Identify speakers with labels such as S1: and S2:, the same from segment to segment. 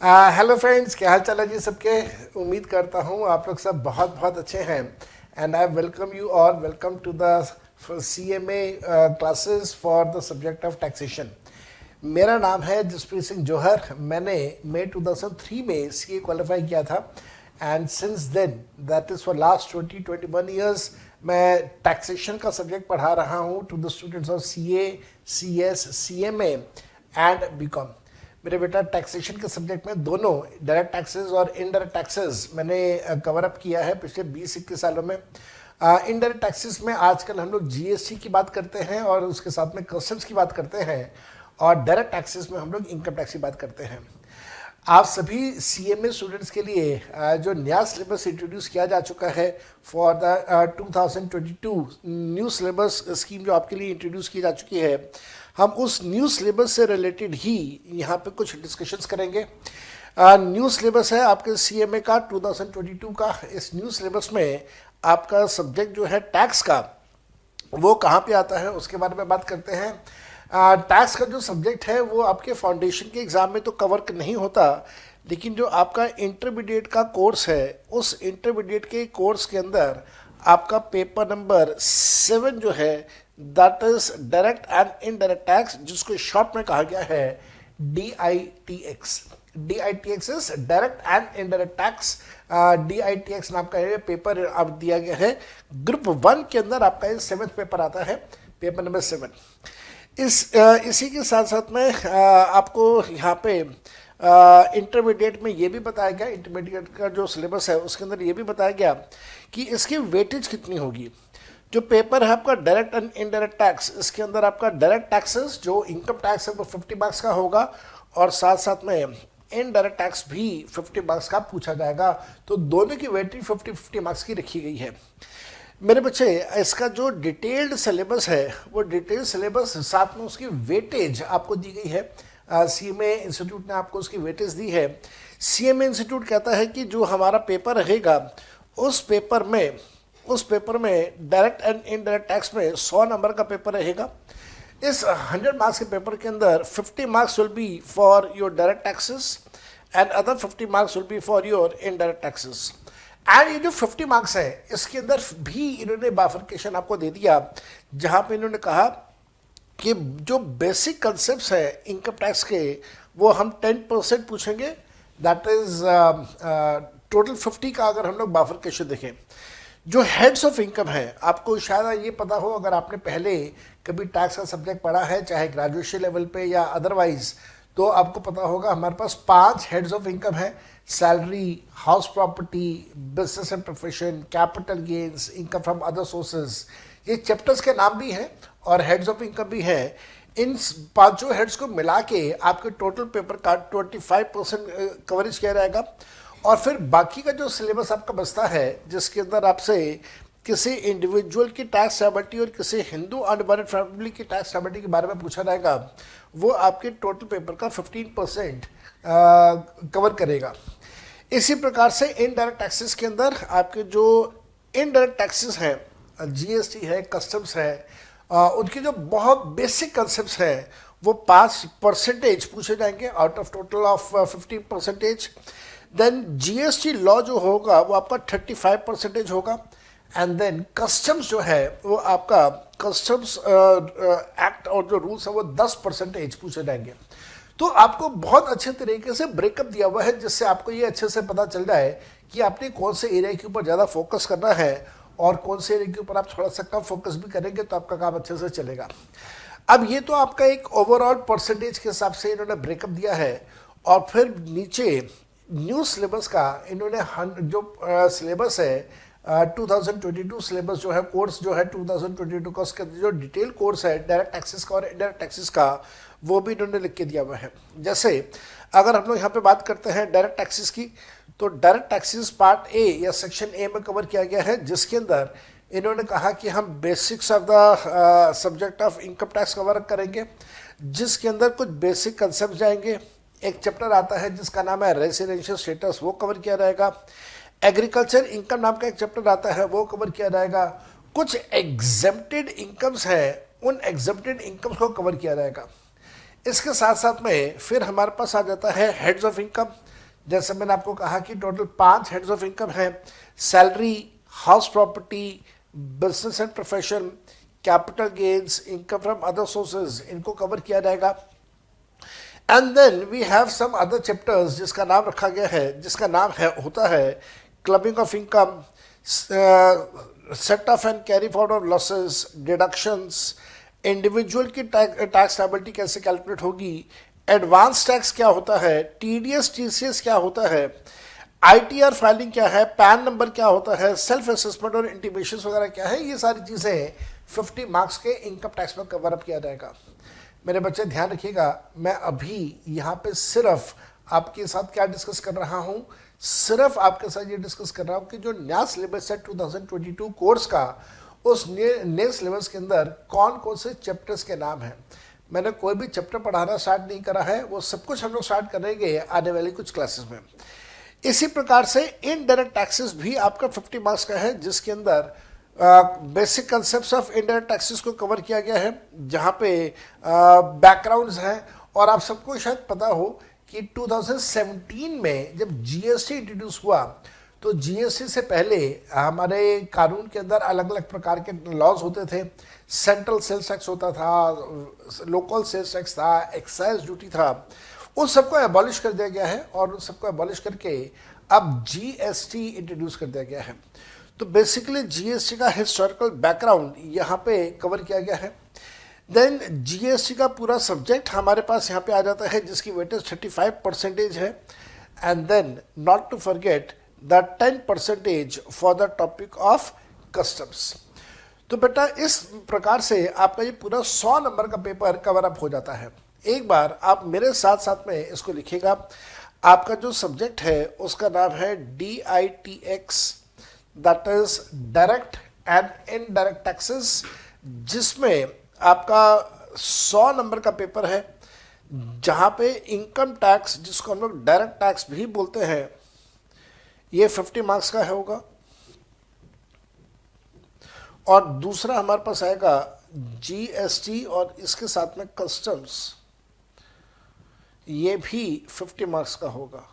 S1: Hello friends, क्या हाल चाल है जी सबके। उम्मीद करता हूँ आप लोग सब बहुत बहुत अच्छे हैं। And I welcome you all, welcome to the CMA classes for the subject of taxation. मेरा नाम है जसप्रीत सिंह जौहर। मैंने मई 2003 में CA क्वालिफाई किया था and since then that is for last 20-21 years मैं टैक्सेशन का सब्जेक्ट पढ़ा रहा हूँ to the students of CA, CS, CMA एंड BCom। मेरे बेटा टैक्सेशन के सब्जेक्ट में दोनों डायरेक्ट टैक्सेस और इनडायरेक्ट टैक्सेस मैंने कवर अप किया है पिछले 20-21 सालों में। इनडायरेक्ट टैक्सेस में आजकल हम लोग GST की बात करते हैं और उसके साथ में कस्टम्स की बात करते हैं, और डायरेक्ट टैक्सेस में हम लोग इनकम टैक्स की बात करते हैं। आप सभी CMA स्टूडेंट्स के लिए जो नया सिलेबस इंट्रोड्यूस किया जा चुका है for the 2022 new syllabus scheme जो आपके लिए इंट्रोड्यूस की जा चुकी है, हम उस न्यू सिलेबस से रिलेटेड ही यहाँ पे कुछ डिस्कशंस करेंगे। न्यू सिलेबस है आपके CMA का 2022 का। इस न्यू सिलेबस में आपका सब्जेक्ट जो है टैक्स का, वो कहाँ पे आता है उसके बारे में बात करते हैं। टैक्स का जो सब्जेक्ट है वो आपके फाउंडेशन के एग्ज़ाम में तो कवर नहीं होता, लेकिन जो आपका इंटरमीडिएट का कोर्स है उस इंटरमीडिएट के कोर्स के अंदर आपका पेपर नंबर 7 जो है that is direct and indirect tax, जिसको शॉर्ट में कहा गया है DITX। DITX is direct and indirect tax. DITX नाम का ये पेपर आप दिया गया है। ग्रुप 1 के अंदर आपका ये 7th पेपर आता है, पेपर नंबर 7। इसी के साथ साथ में आपको यहाँ पे इंटरमीडिएट में ये भी बताया गया, इंटरमीडिएट का जो सिलेबस है उसके अंदर ये भी बताया गया कि इसकी वेटेज कितनी होगी। जो पेपर है आपका डायरेक्ट एंड इनडायरेक्ट टैक्स, इसके अंदर आपका डायरेक्ट टैक्सेस जो इनकम टैक्स है वो 50 मार्क्स का होगा, और साथ साथ में इनडायरेक्ट टैक्स भी 50 मार्क्स का पूछा जाएगा। तो दोनों की वेटेज 50-50 मार्क्स की रखी गई है। मेरे बच्चे, इसका जो डिटेल्ड सिलेबस है वो डिटेल्ड सिलेबस साथ में उसकी वेटेज आपको दी गई है। CMA इंस्टीट्यूट ने आपको उसकी वेटेज दी है। CMA इंस्टीट्यूट कहता है कि जो हमारा पेपर रहेगा उस पेपर में डायरेक्ट एंड इनडायरेक्ट टैक्स में 100 नंबर का पेपर रहेगा। इस 100 मार्क्स के पेपर के अंदर 50 marks will be for your direct taxes and other 50 marks will be for your indirect taxes. And ये जो 50 मार्क्स है इसके अंदर भी इन्होंने बाइफरकेशन आपको दे दिया, जहाँ पे इन्होंने कहा कि जो बेसिक कंसेप्ट्स है इनकम टैक्स के वो हम 10% पूछेंगे। दैट इज टोटल 50 का अगर हम लोग बाइफरकेशन देखें। जो हेड्स ऑफ इनकम है, आपको शायद ये पता हो अगर आपने पहले कभी टैक्स का सब्जेक्ट पढ़ा है चाहे ग्रेजुएशन लेवल पे या अदरवाइज, तो आपको पता होगा हमारे पास 5 हेड्स ऑफ इनकम है। Salary, house property, business and profession, capital gains, income from other sources. ये चैप्टर्स के नाम भी हैं और हेड्स ऑफ इनकम भी है। इन 5 हेड्स को मिला के आपके टोटल पेपर का 25% कवरेज किया जाएगा। और फिर बाकी का जो सिलेबस आपका बचता है जिसके अंदर आपसे किसी इंडिविजुअल की टैक्स लायबिलिटी और किसी हिंदू अनमैरिड फैमिली की टैक्स लायबिलिटी के बारे में पूछा जाएगा, वो आपके टोटल पेपर का 15% कवर करेगा। इसी प्रकार से इनडायरेक्ट टैक्सेस के अंदर आपके जो इनडायरेक्ट टैक्सेस हैं, GST है, कस्टम्स है, उनके जो बहुत बेसिक कंसेप्ट हैं वो 5% पूछे जाएंगे out of total of 15%। Then GST law जो होगा वो आपका 35% होगा। एंड देन कस्टम्स जो है वो आपका कस्टम्स एक्ट और जो रूल्स है वो 10% पूछे जाएंगे। तो आपको बहुत अच्छे तरीके से ब्रेकअप दिया हुआ है जिससे आपको ये अच्छे से पता चल जाए कि आपने कौन से एरिया के ऊपर ज़्यादा फोकस करना है और कौन से एरिया के ऊपर आप थोड़ा सा कम फोकस भी करेंगे तो आपका काम अच्छे से चलेगा। अब ये तो आपका एक ओवरऑल परसेंटेज के हिसाब से इन्होंने ब्रेकअप दिया है। और फिर नीचे न्यू सिलेबस का इन्होंने जो सिलेबस है 2022 सिलेबस जो है, कोर्स जो है 2022 का, उसका जो डिटेल कोर्स है डायरेक्ट टैक्सेस का और इनडायरेक्ट टैक्सेस का, वो भी इन्होंने लिख के दिया हुआ है। जैसे अगर हम लोग यहाँ पे बात करते हैं डायरेक्ट टैक्सेस की, तो डायरेक्ट टैक्सेस पार्ट A या सेक्शन A में कवर किया गया है, जिसके अंदर इन्होंने कहा कि हम basics of the subject of income tax cover करेंगे, जिसके अंदर कुछ बेसिक कंसेप्ट जाएंगे। एक चैप्टर आता है जिसका नाम है रेसिडेंशियल स्टेटस, वो कवर किया जाएगा। एग्रीकल्चर इनकम नाम का एक चैप्टर आता है, वो कवर किया जाएगा। कुछ एग्जेम्प्टेड इनकम्स हैं, उन एग्जेम्प्टेड इनकम्स को कवर किया जाएगा। इसके साथ साथ में फिर हमारे पास आ जाता है हेड्स ऑफ इनकम। जैसे मैंने आपको कहा कि टोटल 5 हेड्स ऑफ इनकम है, salary, house property, business and profession, capital gains, income from other sources, इनको कवर किया जाएगा। And then we have some other chapters जिसका नाम रखा गया है, जिसका नाम होता है clubbing of income, set off and carry forward of losses, deductions, individual की टैक्स लायबिलिटी कैसे कैलकुलेट होगी, एडवांस टैक्स क्या होता है, टीडीएस टीसीएस क्या होता है, आईटीआर फाइलिंग क्या है, पैन नंबर क्या होता है, सेल्फ असेसमेंट और इंटीमेशन वगैरह क्या है, ये सारी चीज़ें 50 मार्क्स के इनकम टैक्स में कवर अप किया जाएगा। मेरे बच्चे ध्यान रखिएगा, मैं अभी यहाँ पे सिर्फ आपके साथ क्या डिस्कस कर रहा हूँ, सिर्फ आपके साथ ये डिस्कस कर रहा हूँ कि जो नया सिलेबस है 2022 कोर्स का, उस नए सिलेबस के अंदर कौन कौन से चैप्टर्स के नाम हैं। मैंने कोई भी चैप्टर पढ़ाना स्टार्ट नहीं करा है, वो सब कुछ हम लोग स्टार्ट करेंगे आने वाली कुछ क्लासेस में। इसी प्रकार से इनडायरेक्ट टैक्सेस भी आपका 50 मार्क्स का है, जिसके अंदर basic concepts of indirect taxes को कवर किया गया है, जहाँ पे बैकग्राउंड्स हैं। और आप सबको शायद पता हो कि 2017 में जब जीएसटी इंट्रोड्यूस हुआ, तो जीएसटी से पहले हमारे कानून के अंदर अलग अलग प्रकार के लॉज होते थे। सेंट्रल सेल्स टैक्स होता था, लोकल सेल्स टैक्स था, एक्साइज ड्यूटी था, उन सबको एबॉलिश कर दिया गया है। और उन सबको एबॉलिश करके अब जीएसटी इंट्रोड्यूस कर दिया गया है। तो बेसिकली जीएसटी का हिस्टोरिकल बैकग्राउंड यहाँ पे कवर किया गया है। देन जीएसटी का पूरा सब्जेक्ट हमारे पास यहाँ पे आ जाता है, जिसकी वेटेज 35% है। And then not to forget the 10% for the topic of customs. तो बेटा इस प्रकार से आपका ये पूरा 100 नंबर का पेपर कवर अप हो जाता है। एक बार आप मेरे साथ साथ में इसको लिखिएगा। आपका जो सब्जेक्ट है उसका नाम है DITX, that is direct and indirect taxes, जिसमें आपका 100 नंबर का पेपर है, जहाँ पे इनकम टैक्स, जिसको हम लोग डायरेक्ट टैक्स भी बोलते हैं, ये 50 मार्क्स का होगा। और दूसरा हमारे पास आएगा जीएसटी और इसके साथ में कस्टम्स, ये भी 50 मार्क्स का होगा।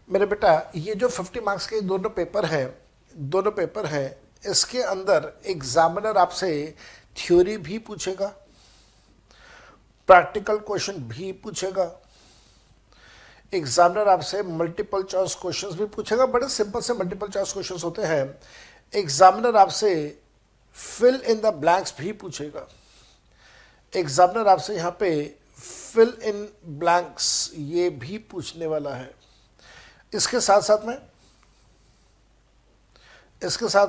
S1: मेरे बेटा ये जो 50 मार्क्स के दोनों पेपर हैं, इसके अंदर एग्जामिनर आपसे थ्योरी भी पूछेगा, प्रैक्टिकल क्वेश्चन भी पूछेगा, एग्जामिनर आपसे मल्टीपल चॉइस क्वेश्चंस भी पूछेगा। बड़े सिंपल से मल्टीपल चॉइस क्वेश्चंस होते हैं। एग्जामिनर आपसे फिल इन द ब्लैंक्स भी पूछेगा। एग्जामिनर आपसे यहाँ पे फिल इन ब्लैंक्स ये भी पूछने वाला है। इसके साथ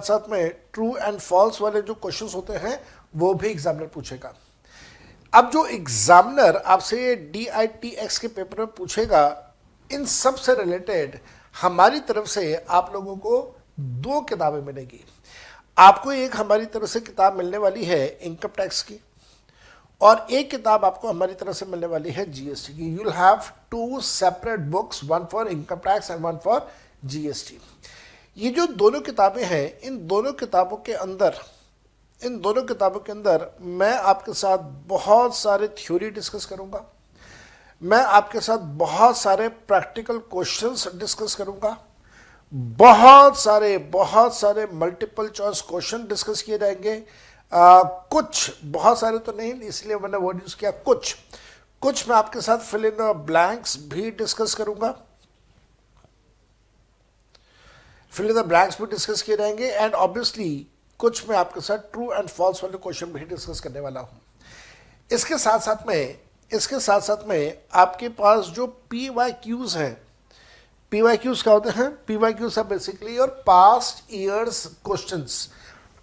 S1: साथ में ट्रू एंड फॉल्स वाले जो क्वेश्चंस होते हैं वो भी एग्जामिनर पूछेगा। अब जो एग्जामिनर आपसे DITX के पेपर में पूछेगा, इन सब से रिलेटेड हमारी तरफ से आप लोगों को 2 किताबें मिलेगी। आपको एक हमारी तरफ से किताब मिलने वाली है इनकम टैक्स की, और एक किताब आपको हमारी तरफ से मिलने वाली है जीएसटी की। You will have 2 separate books, one for income tax and one for GST. ये जो दोनों किताबें हैं, इन दोनों किताबों के अंदर मैं आपके साथ बहुत सारे थ्योरी डिस्कस करूंगा, मैं आपके साथ बहुत सारे प्रैक्टिकल क्वेश्चंस डिस्कस करूंगा, बहुत सारे मल्टीपल चॉइस क्वेश्चन डिस्कस किए जाएंगे। कुछ, बहुत सारे तो नहीं, इसलिए मैंने वर्ड यूज किया कुछ मैं आपके साथ फिल इन ब्लैंक्स भी डिस्कस करूंगा, फिल इन द ब्लैंक्स भी डिस्कस किए जाएंगे। एंड ऑब्वियसली कुछ मैं आपके साथ ट्रू एंड फॉल्स वाले क्वेश्चन भी डिस्कस करने वाला हूं। इसके साथ साथ में आपके पास जो PYQs हैं, PYQs क्या होते हैं? PYQs है बेसिकली और पास्ट ईयर्स क्वेश्चंस,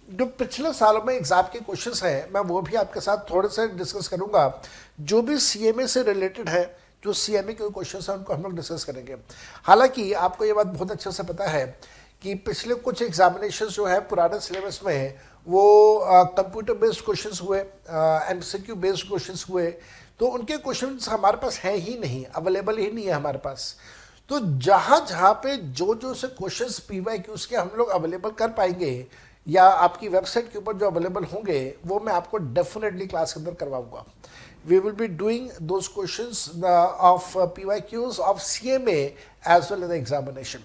S1: जो पिछले सालों में एग्जाम के क्वेश्चंस हैं, मैं वो भी आपके साथ थोड़े से डिस्कस करूंगा। जो भी CMA से रिलेटेड है, जो CMA के क्वेश्चंस हैं, उनको हम लोग डिस्कस करेंगे। हालांकि आपको ये बात बहुत अच्छे से पता है कि पिछले कुछ एग्जामिनेशंस जो है पुराने सिलेबस में, वो कंप्यूटर बेस्ड क्वेश्चंस हुए, MCQ बेस्ड क्वेश्चंस हुए, तो उनके क्वेश्चंस हमारे पास है ही नहीं, अवेलेबल ही नहीं है हमारे पास। तो जहाँ पे जो से क्वेश्चंस PYQs के हम लोग अवेलेबल कर पाएंगे, या आपकी वेबसाइट के ऊपर जो अवेलेबल होंगे, वो मैं आपको डेफिनेटली क्लास के अंदर करवाऊंगा। we will be doing those questions of PYQs of CMA as well as the examination.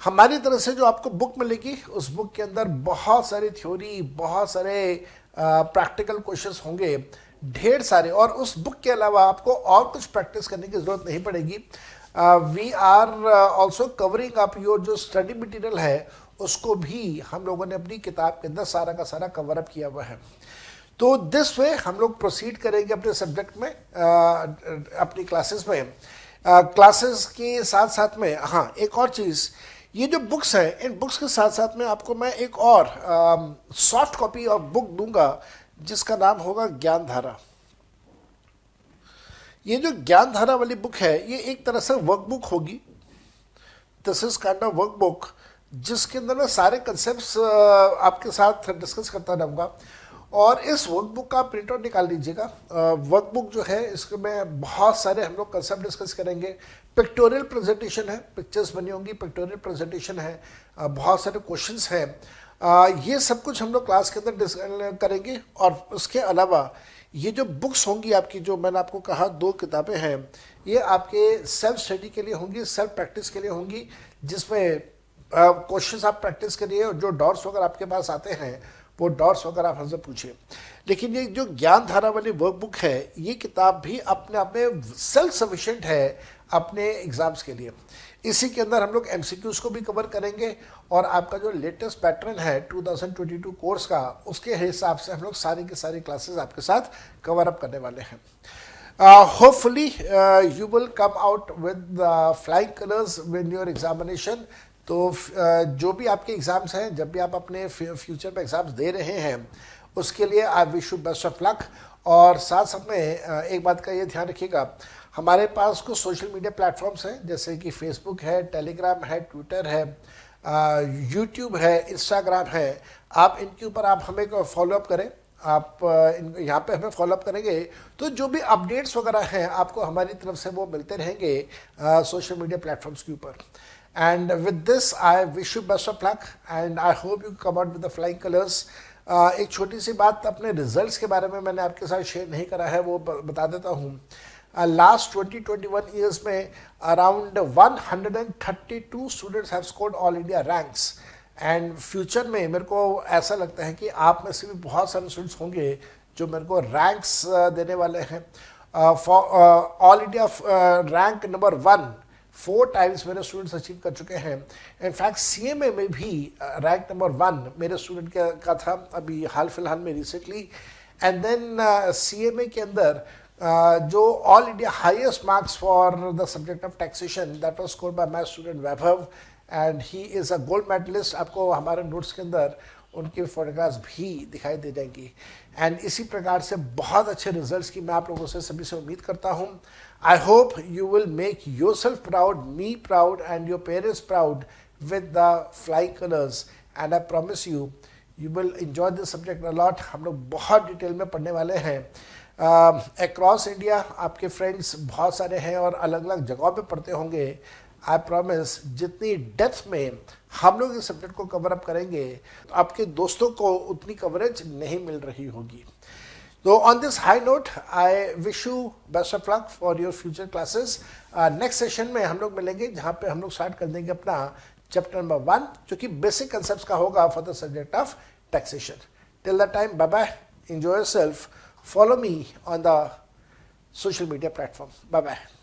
S1: हमारी तरफ से जो आपको बुक मिलेगी उस बुक के अंदर बहुत सारी थ्योरी, बहुत सारे प्रैक्टिकल क्वेश्चंस होंगे, ढेर सारे, और उस बुक के अलावा आपको और कुछ प्रैक्टिस करने की ज़रूरत नहीं पड़ेगी. We are also covering up your जो स्टडी मटीरियल है उसको भी हम लोगों ने अपनी किताब के अंदर सारा का सारा कवर अप किया हुआ है. तो दिस वे हम लोग प्रोसीड करेंगे अपने सब्जेक्ट में, अपनी क्लासेस में. क्लासेस के साथ साथ में हाँ एक और चीज़, ये जो बुक्स हैं इन बुक्स के साथ साथ में आपको मैं एक और सॉफ्ट कॉपी ऑफ बुक दूंगा जिसका नाम होगा ज्ञान धारा. ये जो ज्ञान धारा वाली बुक है ये एक तरह से वर्कबुक होगी. This is kind of workbook जिसके अंदर मैं सारे कंसेप्ट्स आपके साथ डिस्कस करता रहूँगा. और इस वर्कबुक का प्रिंट आउट निकाल लीजिएगा. वर्कबुक जो है इसमें बहुत सारे हम लोग कंसेप्ट डिस्कस करेंगे. पिक्टोरियल प्रेजेंटेशन है, पिक्चर्स बनी होंगी, पिक्टोरियल प्रेजेंटेशन है, बहुत सारे क्वेश्चंस हैं. ये सब कुछ हम लोग क्लास के अंदर करेंगे. और उसके अलावा ये जो बुक्स होंगी आपकी, जो मैंने आपको कहा 2 किताबें हैं, ये आपके सेल्फ स्टडी के लिए होंगी, सेल्फ प्रैक्टिस के लिए होंगी, जिसमें क्वेश्चंस आप प्रैक्टिस करिए और जो डाउट्स वगैरह आपके पास आते हैं वो डाउट्स वगैरह आप हमसे पूछिए. लेकिन ये जो ज्ञान धारा वाली वर्कबुक है ये किताब भी अपने आप में सेल्फ सफिशिएंट है अपने एग्जाम्स के लिए. इसी के अंदर हम लोग MCQs को भी कवर करेंगे और आपका जो लेटेस्ट पैटर्न है 2022 कोर्स का उसके हिसाब से हम लोग सारी की सारी क्लासेस आपके साथ कवर अप करने वाले हैं. Hopefully you will come out with flying colours with your examination. तो जो भी आपके एग्ज़ाम्स हैं, जब भी आप अपने फ्यूचर में एग्ज़ाम्स दे रहे हैं उसके लिए I wish you best of luck. और साथ साथ में एक बात का ये ध्यान रखिएगा, हमारे पास कुछ सोशल मीडिया प्लेटफॉर्म्स हैं जैसे कि फेसबुक है, टेलीग्राम है, ट्विटर है, यूट्यूब है, इंस्टाग्राम है. आप इनके ऊपर आप हमें फॉलोअप करें. आप यहाँ पे हमें फॉलोअप करेंगे तो जो भी अपडेट्स वगैरह हैं आपको हमारी तरफ से वो मिलते रहेंगे सोशल मीडिया प्लेटफॉर्म्स के ऊपर. And with this, I wish you best of luck and I hope you come out with the flying colors. एक छोटी सी बात अपने रिजल्ट्स के बारे में मैंने आपके साथ शेयर नहीं करा है, वो बता देता हूँ. लास्ट 2021 ईयर्स में around 132 students have scored all India ranks. And future में मेरे को ऐसा लगता है कि आप में से भी बहुत सारे स्टूडेंट्स होंगे जो मेरे को रैंक्स देने वाले हैं. All India rank number 1 4 times मेरे स्टूडेंट्स अचीव कर चुके हैं. इनफैक्ट CMA में भी रैंक नंबर 1 मेरे स्टूडेंट का था अभी हाल फिलहाल में रिसेंटली. एंड देन CMA के अंदर जो all India highest marks for the subject of taxation that was scored by my student Vaibhav and he is a gold medalist. आपको हमारे नोट्स के अंदर उनकी फोटोग्राफ्स भी दिखाई दे जाएंगी. एंड इसी प्रकार से बहुत अच्छे रिजल्ट्स की मैं आप लोगों से सभी से उम्मीद करता हूँ. I hope you will make yourself proud, me proud and your parents proud with the flying colors. And I promise you, you will enjoy this subject a lot. हम लोग बहुत डिटेल में पढ़ने वाले हैं. Across India आपके friends बहुत सारे हैं और अलग अलग जगहों पे पढ़ते होंगे. I promise जितनी डेप्थ में हम लोग इस सब्जेक्ट को कवर अप करेंगे तो आपके दोस्तों को उतनी कवरेज नहीं मिल रही होगी. So on this high note, I wish you best of luck for your future classes. Next session में हम लोग मिलेंगे जहाँ पे हम लोग स्टार्ट कर देंगे अपना चैप्टर नंबर 1 जो कि बेसिक कंसेप्ट्स का होगा for the subject of taxation. Till that time, bye bye. Enjoy yourself. Follow me on the social media platform. Bye bye.